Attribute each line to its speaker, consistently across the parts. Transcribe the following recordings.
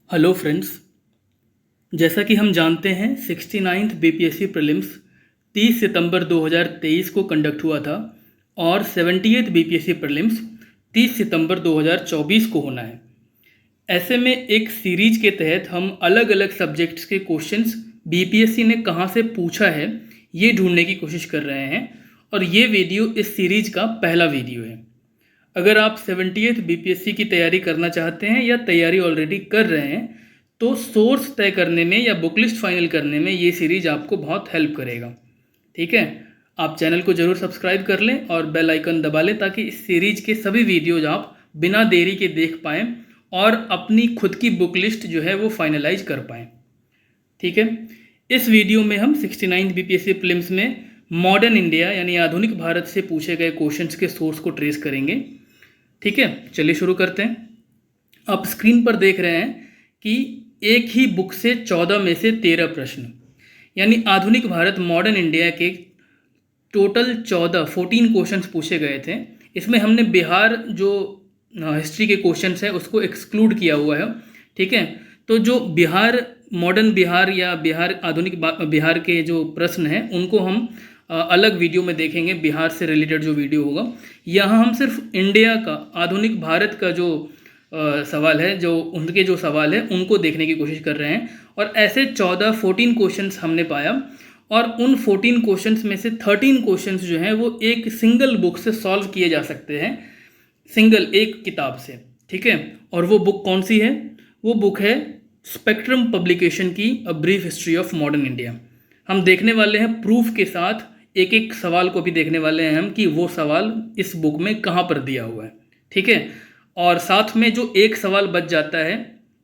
Speaker 1: Hello friends. जैसा कि हम जानते हैं 69th बीपीएससी प्रीलिम्स 30 सितंबर 2023 को कंडक्ट हुआ था और 70th बीपीएससी प्रीलिम्स 30 सितंबर 2024 को होना है। ऐसे में एक सीरीज के तहत हम अलग अलग सब्जेक्ट्स के क्वेश्चंस बीपीएससी ने कहाँ से पूछा है ये ढूंढने की कोशिश कर रहे हैं और ये वीडियो इस सीरीज का पहला वीडियो है। अगर आप 70th बीपीएससी की तैयारी करना चाहते हैं या तैयारी ऑलरेडी कर रहे हैं तो सोर्स तय करने में या बुक लिस्ट फाइनल करने में ये सीरीज आपको बहुत हेल्प करेगा। ठीक है, आप चैनल को ज़रूर सब्सक्राइब कर लें और बेल आइकन दबा लें ताकि इस सीरीज के सभी वीडियोज आप बिना देरी के देख पाएँ और अपनी खुद की बुक लिस्ट जो है वो फाइनलाइज कर पाएँ। ठीक है, इस वीडियो में हम 69 बीपीएससी प्रीलिम्स में मॉडर्न इंडिया यानी आधुनिक भारत से पूछे गए क्वेश्चंस के सोर्स को ट्रेस करेंगे। ठीक है, चलिए शुरू करते हैं। आप स्क्रीन पर देख रहे हैं कि एक ही बुक से 14 में से 13 प्रश्न यानी आधुनिक भारत मॉडर्न इंडिया के टोटल 14 क्वेश्चंस पूछे गए थे। इसमें हमने बिहार जो हिस्ट्री के क्वेश्चंस है उसको एक्सक्लूड किया हुआ है। ठीक है, तो जो बिहार मॉडर्न बिहार या बिहार आधुनिक बिहार के जो प्रश्न हैं उनको हम अलग वीडियो में देखेंगे। बिहार से रिलेटेड जो वीडियो होगा, यहाँ हम सिर्फ इंडिया का आधुनिक भारत का जो सवाल है, जो उनके जो सवाल है उनको देखने की कोशिश कर रहे हैं। और ऐसे 14 क्वेश्चंस हमने पाया और उन 14 क्वेश्चंस में से 13 क्वेश्चंस जो हैं वो एक सिंगल बुक से सॉल्व किए जा सकते हैं, सिंगल एक किताब से। ठीक है, और वो बुक कौन सी है? वो बुक है स्पेक्ट्रम पब्लिकेशन की a brief history of modern India. हम देखने वाले हैं प्रूफ के साथ, एक एक सवाल को भी देखने वाले हैं हम कि वो सवाल इस बुक में कहाँ पर दिया हुआ है। ठीक है, और साथ में जो एक सवाल बच जाता है,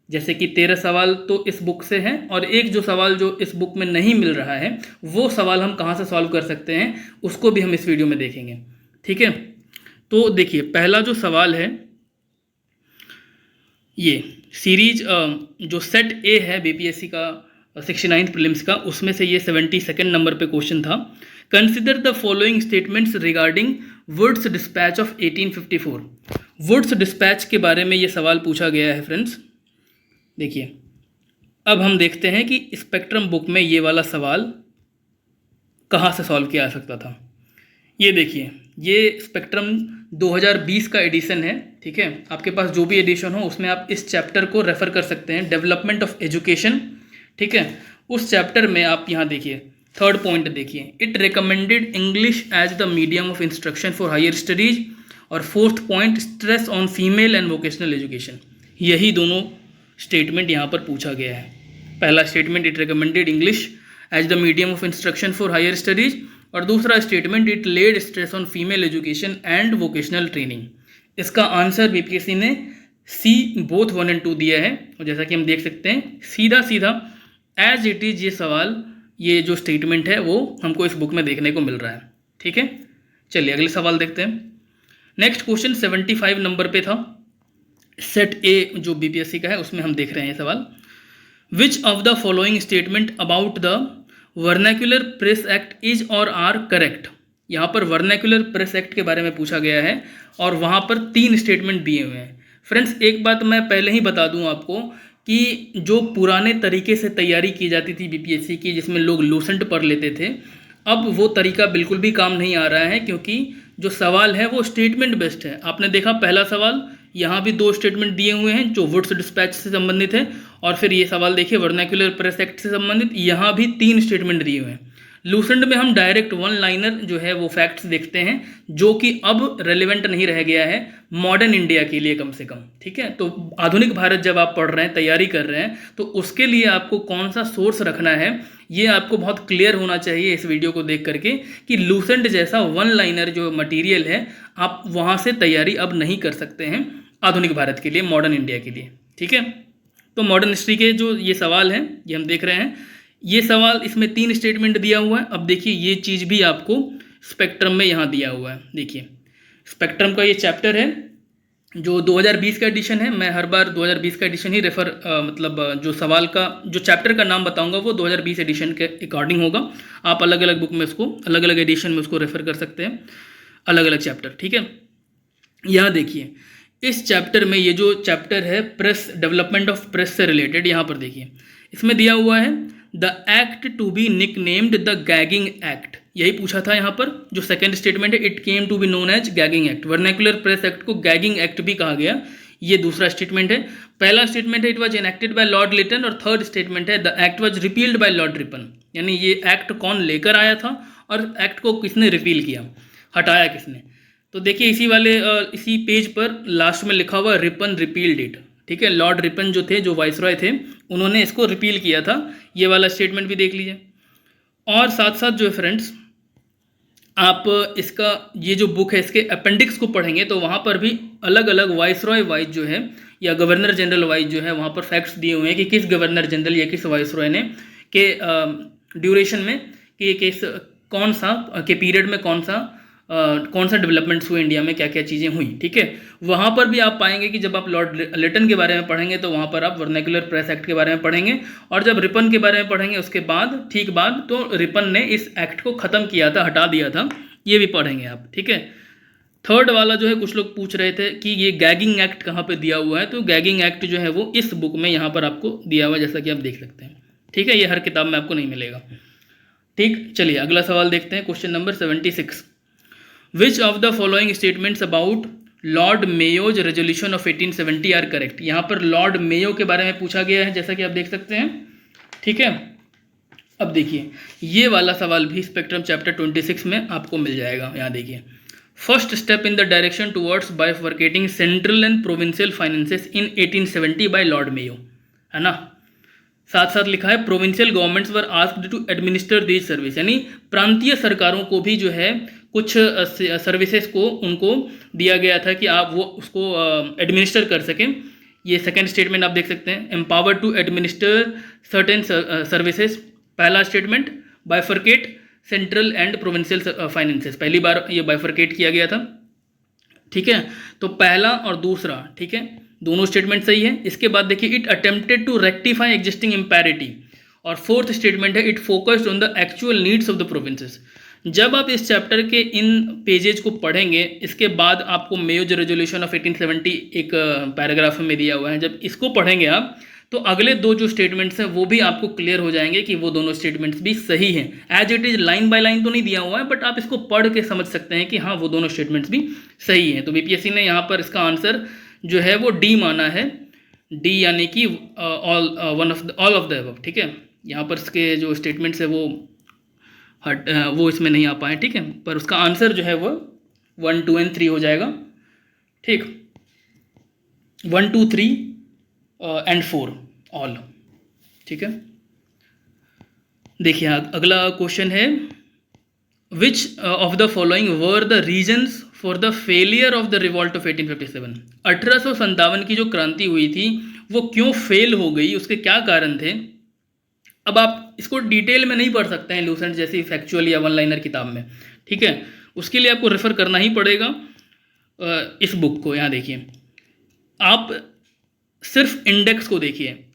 Speaker 1: जैसे कि 13 सवाल तो इस बुक से हैं और एक जो सवाल जो इस बुक में नहीं मिल रहा है वो सवाल हम कहाँ से सॉल्व कर सकते हैं उसको भी हम इस वीडियो में देखेंगे। ठीक है, तो देखिए पहला जो सवाल है, ये सीरीज जो सेट ए है बीपीएससी का 69th प्रीलिम्स का, उसमें से ये 72nd नंबर पे क्वेश्चन था। Consider the following statements regarding Wood's dispatch of 1854। Wood's dispatch के बारे में ये सवाल पूछा गया है फ्रेंड्स। देखिए अब हम देखते हैं कि स्पेक्ट्रम बुक में ये वाला सवाल कहाँ से सॉल्व किया जा सकता था। ये देखिए, ये स्पेक्ट्रम 2020 का एडिशन है। ठीक है, आपके पास जो भी एडिशन हो उसमें आप इस चैप्टर को रेफर कर सकते हैं, डेवलपमेंट ऑफ एजुकेशन। ठीक है, उस चैप्टर में आप यहाँ देखिए थर्ड पॉइंट देखिए, it recommended English as the medium of instruction for higher studies. और fourth point stress on female and vocational education. यही दोनों स्टेटमेंट यहाँ पर पूछा गया है। पहला statement it recommended English as the medium of instruction for higher studies और दूसरा statement it laid stress on female education and vocational training. इसका आंसर बीपीएससी ने सी बोथ 1 और 2 दिया है। और जैसा कि हम देख सकते हैं सीधा सीधा एज इट इज़ ये सवाल, ये जो स्टेटमेंट है वो हमको इस बुक में देखने को मिल रहा है। ठीक है, चलिए अगले सवाल देखते हैं। नेक्स्ट क्वेश्चन 75 नंबर पे था, सेट ए जो बीपीएससी का है उसमें हम देख रहे हैं ये सवाल। विच of the following statement about the vernacular press act is और आर करेक्ट। यहाँ पर वर्नैक्युलर प्रेस एक्ट के बारे में पूछा गया है और वहाँ पर 3 स्टेटमेंट दिए हुए हैं। फ्रेंड्स एक बात मैं पहले ही बता दूँ आपको कि जो पुराने तरीके से तैयारी की जाती थी बीपीएससी की, जिसमें लोग लूसेंट पढ़ लेते थे, अब वो तरीका बिल्कुल भी काम नहीं आ रहा है क्योंकि जो सवाल है वो स्टेटमेंट बेस्ड है। आपने देखा पहला सवाल, यहाँ भी 2 स्टेटमेंट दिए हुए हैं जो वुड्स डिस्पैच से संबंधित है और फिर ये सवाल देखिए वर्नैक्युलर प्रेस एक्ट से संबंधित, यहाँ भी 3 स्टेटमेंट दिए हुए हैं। लूसेंट में हम डायरेक्ट 1 लाइनर जो है वो फैक्ट्स देखते हैं जो कि अब रेलिवेंट नहीं रह गया है मॉडर्न इंडिया के लिए कम से कम। ठीक है, तो आधुनिक भारत जब आप पढ़ रहे हैं, तैयारी कर रहे हैं, तो उसके लिए आपको कौन सा सोर्स रखना है ये आपको बहुत क्लियर होना चाहिए इस वीडियो को देख करके कि लूसेंट जैसा 1 लाइनर जो मटीरियल है आप वहाँ से तैयारी अब नहीं कर सकते हैं आधुनिक भारत के लिए, मॉडर्न इंडिया के लिए। ठीक है, तो मॉडर्न हिस्ट्री के जो ये सवाल हैं ये हम देख रहे हैं। ये सवाल इसमें 3 स्टेटमेंट दिया हुआ है। अब देखिए ये चीज़ भी आपको स्पेक्ट्रम में यहाँ दिया हुआ है। देखिए स्पेक्ट्रम का ये चैप्टर है जो 2020 का एडिशन है। मैं हर बार 2020 का एडिशन ही जो सवाल का जो चैप्टर का नाम बताऊंगा वो 2020 एडिशन के अकॉर्डिंग होगा। आप अलग अलग बुक में उसको, अलग अलग एडिशन में उसको रेफर कर सकते हैं, अलग अलग चैप्टर। ठीक है, यहाँ देखिए इस चैप्टर में ये जो चैप्टर है प्रेस, डेवलपमेंट ऑफ प्रेस से रिलेटेड, यहाँ पर देखिए इसमें दिया हुआ है the act to be nicknamed the gagging act, यही पूछा था यहाँ पर। जो सेकंड स्टेटमेंट है, it came to be known as gagging act, vernacular press act को गैगिंग एक्ट भी कहा गया, ये दूसरा स्टेटमेंट है। पहला स्टेटमेंट है it was enacted by Lord Lytton, और थर्ड स्टेटमेंट है the act was repealed by Lord Ripon, यानी ये एक्ट कौन लेकर आया था और एक्ट को किसने रिपील किया, हटाया किसने। तो देखिए इसी पेज पर लास्ट में लिखा हुआ रिपन रिपील्ड इट, ठीक है। लॉर्ड रिपन जो थे, जो वाइसरॉय थे, उन्होंने इसको रिपील किया था, ये वाला स्टेटमेंट भी देख लीजिए। और साथ साथ जो है फ्रेंड्स, आप इसका ये जो बुक है इसके अपेंडिक्स को पढ़ेंगे तो वहाँ पर भी अलग अलग वाइसरॉय वाइज जो है या गवर्नर जनरल वाइज जो है वहाँ पर फैक्ट्स दिए हुए हैं कि किस गवर्नर जनरल या किस वाइसरॉय ने के ड्यूरेशन में कि किस कौन सा के पीरियड में कौन सा डेवलपमेंट्स हुए इंडिया में, क्या क्या चीज़ें हुई, ठीक है। वहाँ पर भी आप पाएंगे कि जब आप लॉर्ड लिटन के बारे में पढ़ेंगे तो वहाँ पर आप वर्नाकुलर प्रेस एक्ट के बारे में पढ़ेंगे, और जब रिपन के बारे में पढ़ेंगे उसके बाद ठीक बाद तो रिपन ने इस एक्ट को ख़त्म किया था, हटा दिया था, ये भी पढ़ेंगे आप, ठीक है। थर्ड वाला जो है कुछ लोग पूछ रहे थे कि ये गैगिंग एक्ट कहाँ पर दिया हुआ है, तो गैगिंग एक्ट जो है वो इस बुक में यहाँ पर आपको दिया हुआ है, जैसा कि आप देख सकते हैं, ठीक है। ये हर किताब में आपको नहीं मिलेगा, ठीक। चलिए अगला सवाल देखते हैं, question number 76। Which of the following statements about Lord Mayo's resolution of 1870 are correct. यहाँ पर लॉर्ड मेयो के बारे में पूछा गया है, जैसा कि आप देख सकते हैं, ठीक है। अब देखिए ये वाला सवाल भी स्पेक्ट्रम चैप्टर 26 में आपको मिल जाएगा। यहाँ देखिए, first step in the direction towards bifurcating central and provincial finances in 1870 by Lord Mayo, है ना। साथ साथ लिखा है provincial governments were asked to administer these service, यानी प्रांतीय सरकारों को भी जो है कुछ सर्विसेज को उनको दिया गया था कि आप वो उसको एडमिनिस्टर कर सकें। ये सेकंड स्टेटमेंट आप देख सकते हैं, empower to administer certain services. पहला statement bifurcate central and provincial finances, पहली बार ये बाइफर्केट किया गया था, ठीक है। तो पहला और दूसरा, ठीक है, दोनों स्टेटमेंट सही है। इसके बाद देखिए it attempted to rectify existing imparity, और फोर्थ स्टेटमेंट है it focused on the actual needs of the provinces. जब आप इस चैप्टर के इन पेजेज को पढ़ेंगे, इसके बाद आपको मेयोज रेजोल्यूशन ऑफ 1870 एक पैराग्राफ में दिया हुआ है, जब इसको पढ़ेंगे आप तो अगले दो जो स्टेटमेंट्स हैं वो भी आपको क्लियर हो जाएंगे कि वो दोनों स्टेटमेंट्स भी सही हैं। As it is line by line तो नहीं दिया हुआ है, बट आप इसको पढ़ के समझ सकते हैं कि हाँ वो दोनों स्टेटमेंट्स भी सही हैं। तो बीपीएससी ने यहाँ पर इसका आंसर जो है वो डी माना है, डी यानी कि ऑल ऑफ द अबव, ठीक है। यहाँ पर इसके जो स्टेटमेंट्स है वो इसमें नहीं आ पाए, ठीक है, पर उसका आंसर जो है वो 1, 2 and 3 हो जाएगा, ठीक। 1, 2, 3 and 4 ऑल, ठीक है। देखिए अगला क्वेश्चन है, विच of the following were the reasons for the failure of the revolt of 1857। 1857 की जो क्रांति हुई थी वो क्यों फेल हो गई, उसके क्या कारण थे। अब आप इसको डिटेल में नहीं पढ़ सकते हैं लूसेंट जैसी फैक्चुअल या वन लाइनर किताब में, ठीक है। उसके लिए आपको रेफ़र करना ही पड़ेगा इस बुक को। यहाँ देखिए, आप सिर्फ इंडेक्स को देखिए,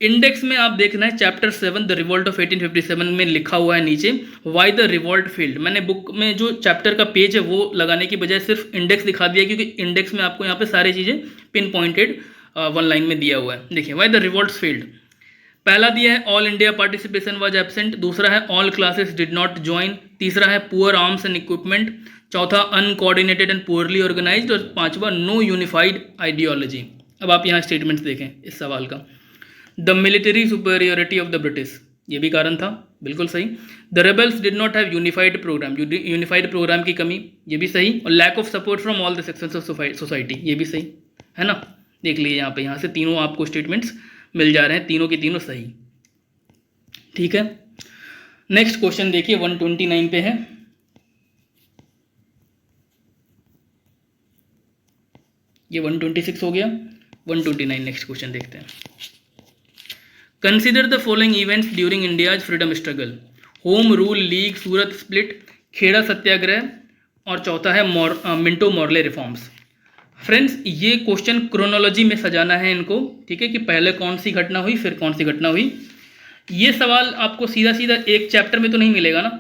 Speaker 1: इंडेक्स में आप देखना है चैप्टर 7 द रिवॉल्ट ऑफ 1857 में लिखा हुआ है नीचे वाई द रिवॉल्ट फेल्ड। मैंने बुक में जो चैप्टर का पेज है वो लगाने की बजाय सिर्फ इंडेक्स दिखा दिया, क्योंकि इंडेक्स में आपको यहाँ पे सारी चीज़ें पिन पॉइंटेड वन लाइन में दिया हुआ है। देखिए वाई द रिवॉल्ट फेल्ड, पहला दिया है all India participation was absent, दूसरा है all classes did not join, तीसरा है पुअर आर्म्स एंड इक्विपमेंट, चौथा अनकोऑर्डिनेटेड एंड पुअरली ऑर्गेनाइज्ड, और पांचवा नो यूनिफाइड आइडियोलॉजी। अब आप यहाँ स्टेटमेंट्स देखें इस सवाल का, the military superiority of the British, ये भी कारण था, बिल्कुल सही। The rebels did not have unified programme, unified programme की कमी, ये भी सही। और lack of support from all the sections of society, ये भी सही है ना। देख लीजिए यहाँ पे, यहाँ से तीनों आपको स्टेटमेंट्स मिल जा रहे हैं, तीनों के तीनों सही, ठीक है। नेक्स्ट क्वेश्चन देखिए 129 पे है, ये 126 हो गया, 129 नेक्स्ट क्वेश्चन देखते हैं। Consider the following events during India's freedom struggle, home rule league, Surat split, Kheda Satyagraha, और चौथा है मिंटो मॉर्ले रिफॉर्म्स। फ्रेंड्स ये क्वेश्चन क्रोनोलॉजी में सजाना है इनको, ठीक है, कि पहले कौन सी घटना हुई फिर कौन सी घटना हुई। ये सवाल आपको सीधा सीधा एक चैप्टर में तो नहीं मिलेगा ना,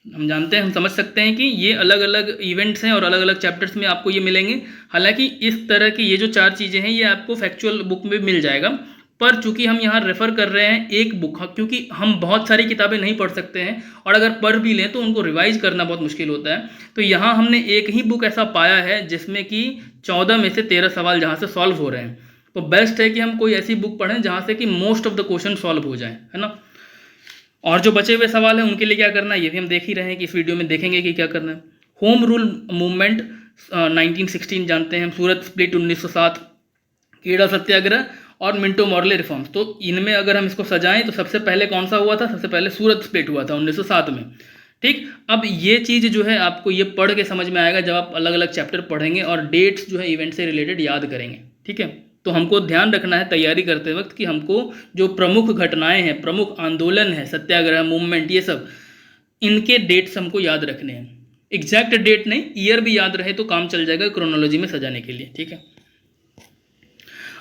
Speaker 1: हम जानते हैं, हम समझ सकते हैं कि ये अलग अलग इवेंट्स हैं और अलग अलग चैप्टर्स में आपको ये मिलेंगे। हालांकि इस तरह की ये जो 4 चीज़ें हैं ये आपको फैक्चुअल बुक में मिल जाएगा, पर चूंकि हम यहाँ रेफ़र कर रहे हैं एक बुक, क्योंकि हम बहुत सारी किताबें नहीं पढ़ सकते हैं और अगर पढ़ भी लें तो उनको रिवाइज करना बहुत मुश्किल होता है। तो यहाँ हमने एक ही बुक ऐसा पाया है जिसमें कि 14 में से 13 सवाल जहाँ से सॉल्व हो रहे हैं। तो बेस्ट है कि हम कोई ऐसी बुक पढ़ें जहाँ से कि most of the question solve हो जाए, है ना। और जो बचे हुए सवाल हैं उनके लिए क्या करना है ये भी हम देख ही रहे हैं कि इस वीडियो में देखेंगे कि क्या करना है। होम रूल मूवमेंट 1916 जानते हैं, सूरत स्प्लिट 1907, खेड़ा सत्याग्रह और मिंटो मॉर्ले रिफॉर्म्स। तो इनमें अगर हम इसको सजाएं तो सबसे पहले कौन सा हुआ था? सबसे पहले सूरत स्प्लिट हुआ था 1907 में। ठीक, अब ये चीज़ जो है आपको ये पढ़ के समझ में आएगा जब आप अलग अलग चैप्टर पढ़ेंगे और डेट्स जो है इवेंट से रिलेटेड याद करेंगे। ठीक है, तो हमको ध्यान रखना है तैयारी करते वक्त कि हमको जो प्रमुख घटनाएं हैं, प्रमुख आंदोलन है, सत्याग्रह मूवमेंट, ये सब इनके डेट्स हमको याद रखने हैं। एग्जैक्ट डेट नहीं, ईयर भी याद रहे तो काम चल जाएगा क्रोनोलॉजी में सजाने के लिए। ठीक है,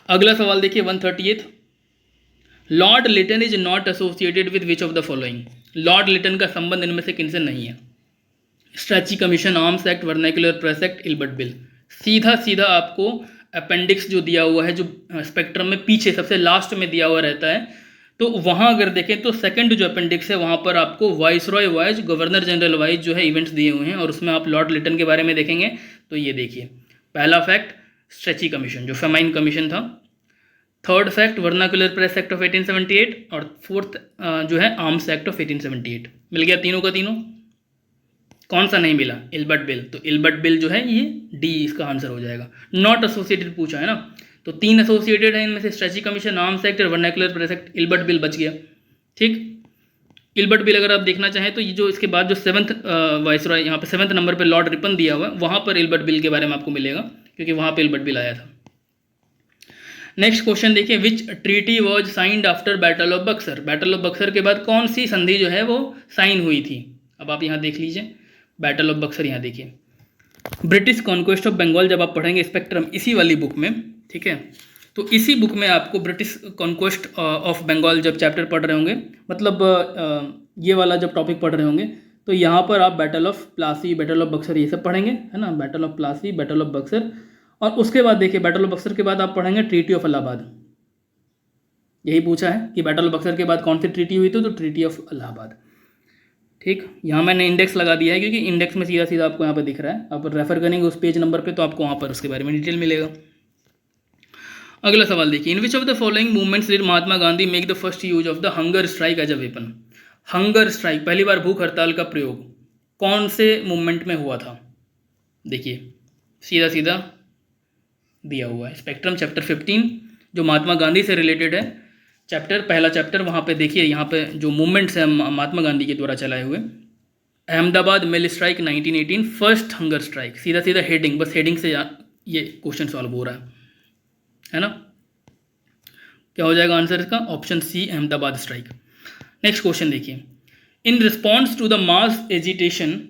Speaker 1: अगला सवाल देखिए 138। Lord Lytton is not associated with which of the following. Lord Lytton का संबंध इनमें से किनसे नहीं है? Strachey commission, arms act, vernacular press act, Ilbert bill. सीधा सीधा आपको अपेंडिक्स जो दिया हुआ है, जो स्पेक्ट्रम में पीछे सबसे लास्ट में दिया हुआ रहता है, तो वहाँ अगर देखें तो सेकंड जो अपेंडिक्स है वहाँ पर आपको viceroy wise, governor general wise जो है इवेंट्स दिए हुए हैं और उसमें आप लॉर्ड लिटन के बारे में देखेंगे। तो ये देखिए, पहला फैक्ट स्ट्रेची कमीशन जो फेमाइन कमीशन था, third fact vernacular press act of 1878 और फोर्थ जो है आर्म्स एक्ट ऑफ 1878। मिल गया तीनों का तीनों। कौन सा नहीं मिला? Ilbert bill. तो इल्बर्ट बिल जो है ये डी इसका आंसर हो जाएगा। नॉट एसोसिएटेड पूछा है ना, तो 3 एसोसिएटेड है इनमें से, स्ट्रेची कमीशन, आर्म्स एक्ट और vernacular press act. Ilbert bill बच गया। ठीक, इल्बर्ट बिल अगर आप देखना चाहें तो ये जो इसके बाद जो 7th वाइसरॉय, यहाँ पे 7th नंबर पे लॉर्ड रिपन दिया हुआ है, वहाँ पर इल्बर्ट बिल के बारे में आपको मिलेगा क्योंकि वहाँ पे इल्बर्ट बिल आया था। नेक्स्ट क्वेश्चन देखिए, which treaty was signed after battle of Buxar. Battle of Buxar के बाद कौन सी संधि जो है वो साइन हुई थी? अब आप यहाँ देख लीजिए, बैटल ऑफ बक्सर यहाँ देखिए। ब्रिटिश कॉन्क्वेस्ट ऑफ बंगाल जब आप पढ़ेंगे स्पेक्ट्रम इसी वाली बुक में, ठीक है, तो इसी बुक में आपको ब्रिटिश कॉन्क्वेस्ट ऑफ बंगाल जब चैप्टर पढ़ रहे होंगे, मतलब ये वाला जब टॉपिक पढ़ रहे होंगे, तो यहाँ पर आप battle of Plassey, battle of Buxar ये सब पढ़ेंगे, है ना। Battle of Plassey, battle of Buxar, और उसके बाद देखिए बैटल ऑफ बक्सर के बाद आप पढ़ेंगे ट्रीटी ऑफ इलाहाबाद। यही पूछा है कि बैटल ऑफ बक्सर के बाद कौन सी ट्रीटी हुई थी, तो ट्रीटी ऑफ इलाहाबाद। ठीक, यहाँ मैंने इंडेक्स लगा दिया है क्योंकि इंडेक्स में सीधा सीधा आपको यहाँ पर दिख रहा है। आप रेफर करेंगे उस पेज नंबर पे तो आपको वहाँ पर उसके बारे में डिटेल मिलेगा। अगला सवाल देखिए, in which of the following movements did Mahatma Gandhi make the first use of the hunger strike as a weapon. Hunger strike, पहली बार भूख हड़ताल का प्रयोग कौन से मूवमेंट में हुआ था? देखिए सीधा सीधा दिया हुआ है, स्पेक्ट्रम चैप्टर 15 जो महात्मा गांधी से रिलेटेड है, चैप्टर पहला चैप्टर, वहाँ पे देखिए यहाँ पे जो मूवमेंट्स हैं महात्मा गांधी के द्वारा चलाए हुए। अहमदाबाद मिल स्ट्राइक 1918, फर्स्ट हंगर स्ट्राइक, सीधा सीधा हेडिंग, बस हेडिंग से ये क्वेश्चन सॉल्व हो रहा है ना। क्या हो जाएगा आंसर इसका? Option C, Ahmedabad strike. Next question देखिए, in response to the mass agitation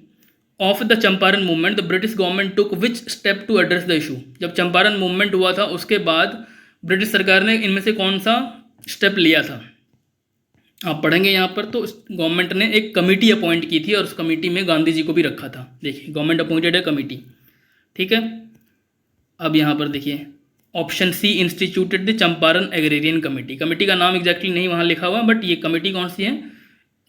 Speaker 1: of the Champaran movement the British government took which step to address the issue. जब चंपारण मूवमेंट हुआ था उसके बाद ब्रिटिश सरकार ने इनमें से कौन सा स्टेप लिया था? आप पढ़ेंगे यहाँ पर, तो गवर्नमेंट ने एक कमेटी अपॉइंट की थी और उस कमेटी में गांधी जी को भी रखा था। देखिए गवर्नमेंट अपॉइंटेड है कमेटी, ठीक है। अब यहाँ पर देखिए option C, instituted the Champaran agrarian committee. Committee का नाम एग्जैक्टली नहीं वहाँ लिखा हुआ, बट ये कमेटी कौन सी है?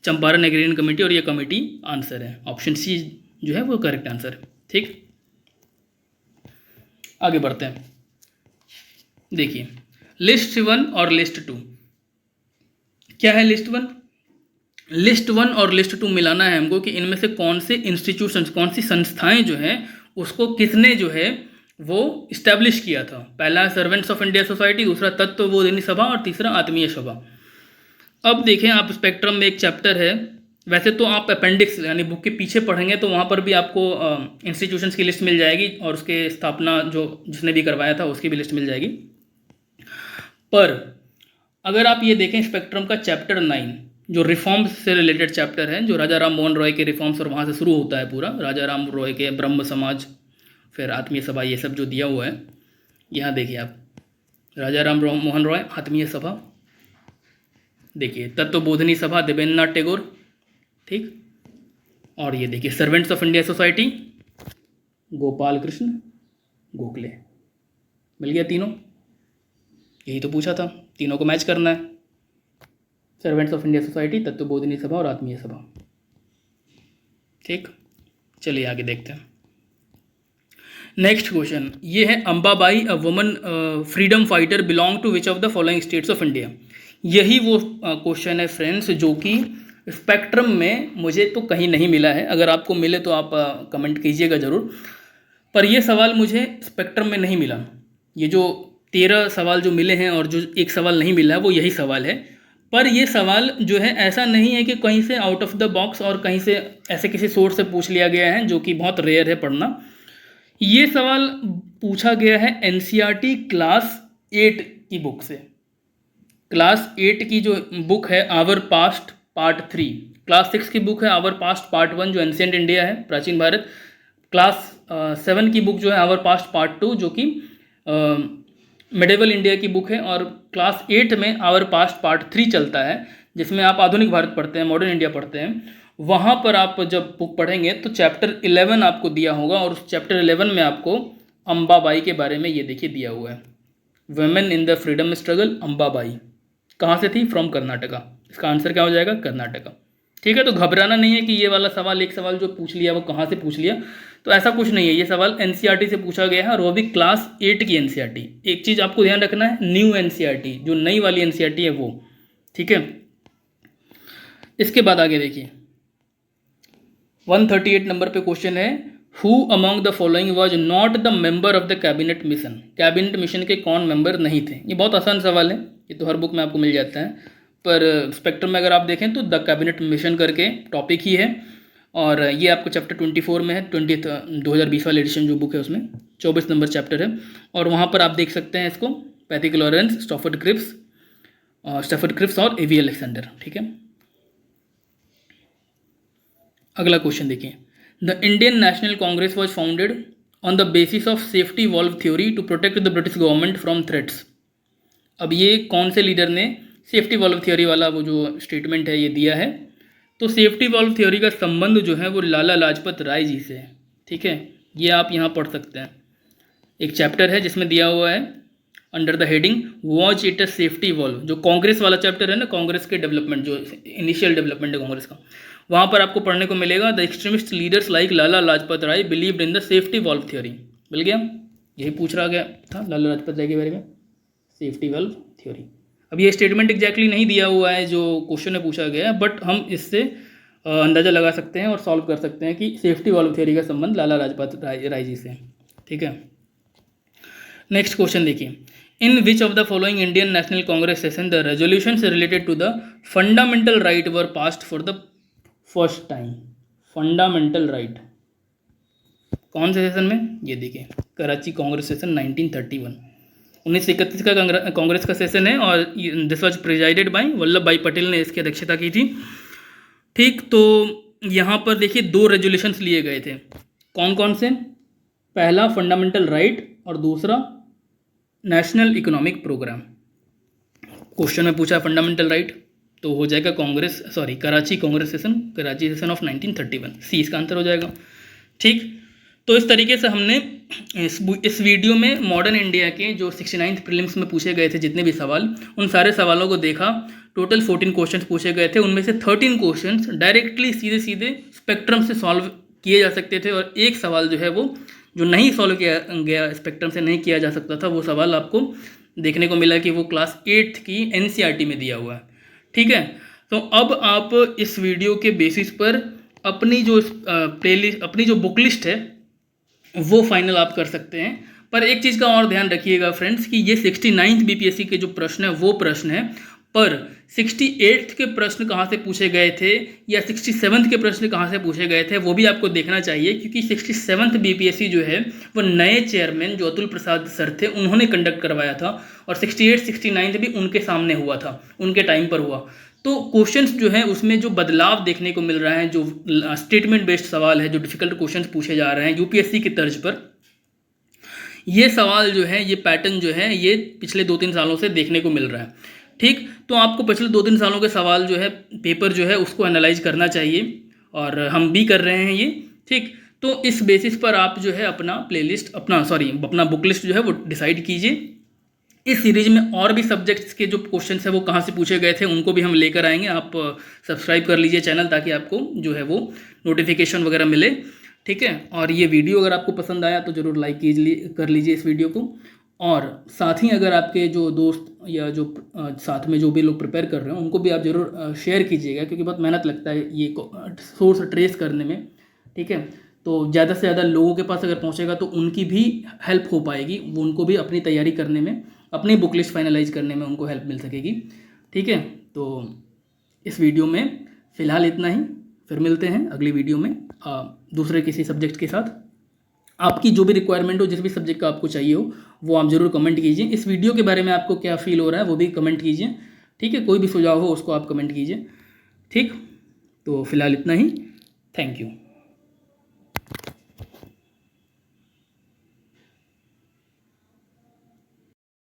Speaker 1: चंपारण एग्रेरियन कमेटी, और ये कमेटी आंसर है। ऑप्शन सी जो है वो करेक्ट आंसर है। ठीक, आगे बढ़ते हैं। देखिए लिस्ट 1 और लिस्ट 2 क्या है? लिस्ट 1 और लिस्ट 2 मिलाना है हमको कि इनमें से कौन से इंस्टीट्यूशंस, कौन सी संस्थाएं जो है उसको किसने जो है वो इस्टेब्लिश किया था। पहला सर्वेंट्स ऑफ इंडिया सोसाइटी, दूसरा तत्वबोधिनी सभा और तीसरा आत्मीय सभा। अब देखें आप स्पेक्ट्रम में एक चैप्टर है, वैसे तो आप अपेंडिक्स यानी बुक के पीछे पढ़ेंगे तो वहाँ पर भी आपको इंस्टीट्यूशंस की लिस्ट मिल जाएगी और उसके स्थापना जो जिसने भी करवाया था उसकी भी लिस्ट मिल जाएगी। पर अगर आप ये देखें स्पेक्ट्रम का चैप्टर 9 जो रिफॉर्म्स से रिलेटेड चैप्टर है, जो राजा राम मोहन रॉय के रिफॉर्म्स और वहाँ से शुरू होता है पूरा, राजा राम रॉय के ब्रह्म समाज, फिर आत्मीय सभा, ये सब जो दिया हुआ है। यहाँ देखिए आप, राजा राम मोहन रॉय, आत्मीय सभा, देखिए तत्वबोधिनी सभा, देवेंद्रनाथ टैगोर, ठीक। और ये देखिए servants of India society, Gopal Krishna Gokhale, मिल गया तीनों। यही तो पूछा था, तीनों को मैच करना है। Servants of India society, Tattvabodhini सभा और आत्मीय सभा। ठीक, चलिए आगे देखते हैं। नेक्स्ट क्वेश्चन ये है, Ambabai a woman freedom fighter belong to which of the following states of India. यही वो क्वेश्चन है फ्रेंड्स जो कि स्पेक्ट्रम में मुझे तो कहीं नहीं मिला है। अगर आपको मिले तो आप कमेंट कीजिएगा ज़रूर, पर ये सवाल मुझे स्पेक्ट्रम में नहीं मिला। ये जो 13 सवाल जो मिले हैं और जो एक सवाल नहीं मिला है वो यही सवाल है। पर ये सवाल जो है ऐसा नहीं है कि कहीं से आउट ऑफ द बॉक्स और कहीं से ऐसे किसी सोर्स से पूछ लिया गया है, जो कि बहुत रेयर है पढ़ना। ये सवाल पूछा गया है एनसीईआरटी क्लास 8 की बुक से। क्लास 8 की जो बुक है आवर पास्ट पार्ट 3, क्लास 6 की बुक है आवर पास्ट पार्ट 1 जो एंशिएंट इंडिया है, प्राचीन भारत। क्लास 7 की बुक जो है आवर पास्ट पार्ट 2 जो कि मिडेवल इंडिया की बुक है। और क्लास 8 में आवर पास्ट पार्ट 3 चलता है, जिसमें आप आधुनिक भारत पढ़ते हैं, मॉडर्न इंडिया पढ़ते हैं। वहाँ पर आप जब बुक पढ़ेंगे तो चैप्टर 11 आपको दिया होगा, और उस चैप्टर 11 में आपको अंबाबाई के बारे में ये देखिए दिया हुआ है, women in the freedom struggle Ambabai. कहाँ से थी? फ्रॉम कर्नाटका। इसका आंसर क्या हो जाएगा? कर्नाटका। ठीक है, तो घबराना नहीं है कि ये वाला सवाल, एक सवाल जो पूछ लिया वो कहाँ से पूछ लिया, तो ऐसा कुछ नहीं है। ये सवाल एनसीईआरटी से पूछा गया है और वो भी क्लास 8 की एनसीईआरटी। एक चीज़ आपको ध्यान रखना है, न्यू एनसीईआरटी, जो नई वाली एनसीईआरटी है वो। ठीक है, इसके बाद आगे देखिए 138 नंबर पे क्वेश्चन है, who among the following was not the member of the cabinet mission. Cabinet mission के कौन मेंबर नहीं थे? ये बहुत आसान सवाल है, ये तो हर बुक में आपको मिल जाता है, पर स्पेक्ट्रम में अगर आप देखें तो द कैबिनेट मिशन करके टॉपिक ही है, और ये आपको चैप्टर 24 में है, 2020 वाले एडिशन जो बुक है उसमें 24 नंबर चैप्टर है। और वहाँ पर आप देख सकते हैं इसको, पैथिक लॉरेंस, स्टैफर्ड क्रिप्स और एवी अलेक्जेंडर। ठीक है, अगला क्वेश्चन देखिए, the Indian National Congress was founded on the basis of safety valve theory to protect the British government from threats. अब ये कौन से लीडर ने सेफ्टी वॉल्व थ्योरी वाला वो जो स्टेटमेंट है ये दिया है? तो सेफ्टी वॉल्व थ्योरी का संबंध जो है वो लाला लाजपत राय जी से है। ठीक है, ये आप यहाँ पढ़ सकते हैं, एक चैप्टर है जिसमें दिया हुआ है under the heading watch it a safety valve, जो कांग्रेस वाला चैप्टर है ना, कांग्रेस के डेवलपमेंट, जो इनिशियल डेवलपमेंट है कांग्रेस का, वहाँ पर आपको पढ़ने को मिलेगा the extremist leaders like Lala Lajpat Rai believed in the safety valve theory. मिल गया, यही पूछ रहा गया था लाला लाजपत राय के बारे में, सेफ्टी वॉल्व थ्योरी। अब ये स्टेटमेंट एग्जैक्टली नहीं दिया हुआ है जो क्वेश्चन में पूछा गया है, बट हम इससे अंदाज़ा लगा सकते हैं और सॉल्व कर सकते हैं कि सेफ्टी वॉल्व थ्योरी का संबंध लाला लाजपत राय जी से। ठीक है, नेक्स्ट क्वेश्चन देखिए, in which of the following Indian National Congress session the resolutions related to the fundamental right were passed for the first time. Fundamental right कौन से सेशन में? ये देखिए, कराची कांग्रेस सेशन 1931, 1931 का कांग्रेस का सेशन है, और this was presided by Vallabh bhai Patel ने इसकी अध्यक्षता की थी। ठीक, तो यहाँ पर देखिए 2 रेजोल्यूशंस लिए गए थे, कौन कौन से? पहला फंडामेंटल राइट और दूसरा नेशनल इकोनॉमिक प्रोग्राम। क्वेश्चन में पूछा फंडामेंटल राइट, तो हो जाएगा Karachi Congress session, Karachi session of 1931, सी इसका आंसर हो जाएगा। ठीक, तो इस तरीके से हमने इस वीडियो में मॉडर्न इंडिया के जो 69th प्रीलिम्स में पूछे गए थे जितने भी सवाल, उन सारे सवालों को देखा। टोटल 14 क्वेश्चंस पूछे गए थे, उनमें से 13 क्वेश्चंस डायरेक्टली सीधे स्पेक्ट्रम से सॉल्व किए जा सकते थे, और एक सवाल जो है वो जो नहीं सॉल्व किया गया, स्पेक्ट्रम से नहीं किया जा सकता था, वो सवाल आपको देखने को मिला कि वो क्लास 8 की एनसीईआरटी में दिया हुआ है। ठीक है, तो अब आप इस वीडियो के बेसिस पर अपनी जो प्लेलिस्ट, अपनी जो बुक लिस्ट है वो फाइनल आप कर सकते हैं। पर एक चीज़ का और ध्यान रखिएगा फ्रेंड्स कि ये 69th बीपीएससी के जो प्रश्न है वो प्रश्न है, पर 68th के प्रश्न कहाँ से पूछे गए थे या 67th के प्रश्न कहाँ से पूछे गए थे वो भी आपको देखना चाहिए, क्योंकि 67th बीपीएससी जो है वो नए चेयरमैन जो अतुल प्रसाद सर थे उन्होंने कंडक्ट करवाया था, और 68 69 भी उनके सामने हुआ था, उनके टाइम पर हुआ। तो क्वेश्चंस जो है उसमें जो बदलाव देखने को मिल रहा है, जो स्टेटमेंट बेस्ड सवाल है, जो डिफिकल्ट क्वेश्चंस पूछे जा रहे हैं यूपीएससी की तर्ज पर, ये सवाल जो है, ये पैटर्न जो है, ये पिछले 2-3 सालों से देखने को मिल रहा है। ठीक, तो आपको पिछले 2-3 सालों के सवाल जो है, पेपर जो है उसको एनालाइज करना चाहिए, और हम भी कर रहे हैं ये, ठीक। तो इस बेसिस पर आप जो है अपना प्लेलिस्ट अपना बुक लिस्ट जो है वो डिसाइड कीजिए। इस सीरीज में और भी सब्जेक्ट्स के जो क्वेश्चंस है वो कहाँ से पूछे गए थे उनको भी हम लेकर आएंगे। आप सब्सक्राइब कर लीजिए चैनल, ताकि आपको जो है वो नोटिफिकेशन वगैरह मिले, ठीक है। और ये वीडियो अगर आपको पसंद आया तो ज़रूर लाइक कर लीजिए इस वीडियो को। और साथ ही अगर आपके जो दोस्त या जो साथ में जो भी लोग प्रिपेयर कर रहे हैं उनको भी आप ज़रूर शेयर कीजिएगा, क्योंकि बहुत मेहनत लगता है ये सोर्स ट्रेस करने में, ठीक है। तो ज़्यादा से ज़्यादा लोगों के पास अगर पहुँचेगा तो उनकी भी हेल्प हो पाएगी, वो उनको भी अपनी तैयारी करने में, अपनी बुक लिस्ट फाइनलाइज करने में उनको हेल्प मिल सकेगी, ठीक है। तो इस वीडियो में फ़िलहाल इतना ही, फिर मिलते हैं अगली वीडियो में दूसरे किसी सब्जेक्ट के साथ। आपकी जो भी रिक्वायरमेंट हो, जिस भी सब्जेक्ट का आपको चाहिए हो, वो आप ज़रूर कमेंट कीजिए। इस वीडियो के बारे में आपको क्या फील हो रहा है वो भी कमेंट कीजिए, ठीक है। कोई भी सुझाव हो उसको आप कमेंट कीजिए, ठीक। तो फिलहाल इतना ही, थैंक यू।